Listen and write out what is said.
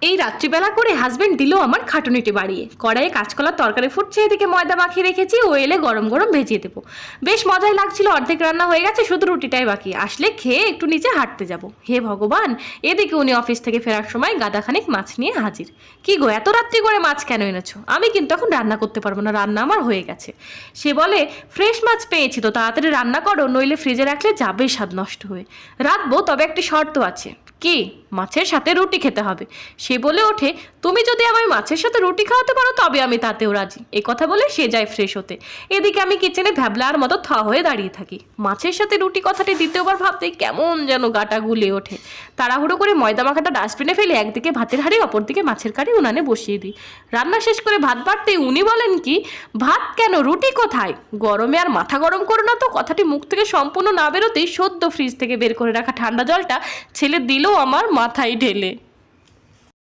এই রাত্রিবেলা করে হাজবেন্ড দিল আমার খাটুনিটি বাড়িয়ে। কড়াইয়ে কাঁচকলার তরকারি ফুটছে, এদিকে ময়দা মাখিয়ে রেখেছি, ও এলে গরম গরম ভেজিয়ে দেবো। বেশ মজাই লাগছিল। অর্ধেক রান্না হয়ে গেছে, শুধু রুটিটাই বাকি। আসলে খেয়ে একটু নিচে হাঁটতে যাব। হে ভগবান! এদিকে উনি অফিস থেকে ফেরার সময় গাদাখানিক মাছ নিয়ে হাজির। কি গো, এত রাত্রি করে মাছ কেন এনেছো? আমি কিন্তু এখন রান্না করতে পারবো না, রান্না আমার হয়ে গেছে। সে বলে, ফ্রেশ মাছ পেয়েছি তো, তাড়াতাড়ি রান্না করো, নইলে ফ্রিজে রাখলে যাবে স্বাদ নষ্ট হয়ে। রাখবো, তবে একটি শর্ত আছে। কি? মাছের সাথে রুটি খেতে হবে। সে বলে ওঠে, তুমি যদি আমায় মাছের সাথে রুটি খাওয়াতে পারো তবে আমি তাতেও রাজি। এই কথা বলে সে যায় ফ্রেশ হতে। এদিকে আমি কিচেনে ভ্যাবলার মতো থ হয়ে দাঁড়িয়ে থাকি। মাছের সাথে রুটি কথাটি দ্বিতীয়বার ভাবতেই কেমন যেন গাটা গুলে ওঠে। তাড়াহুড়ো করে ময়দা মাখাটা ডাস্টবিনে ফেলে একদিকে ভাতের হাঁড়ি, অপরদিকে মাছের কারি উনানে বসিয়ে দিই। রান্না শেষ করে ভাত বাড়তেই উনি বলেন, কি ভাত কেন, রুটি কোথায়? গরমে আর মাথা গরম করো না তো। কথাটি মুখ থেকে সম্পূর্ণ না বেরোতেই সদ্য ফ্রিজ থেকে বের করে রাখা ঠান্ডা জলটা ছেলে দিল আমার মাথায় ঢেলে।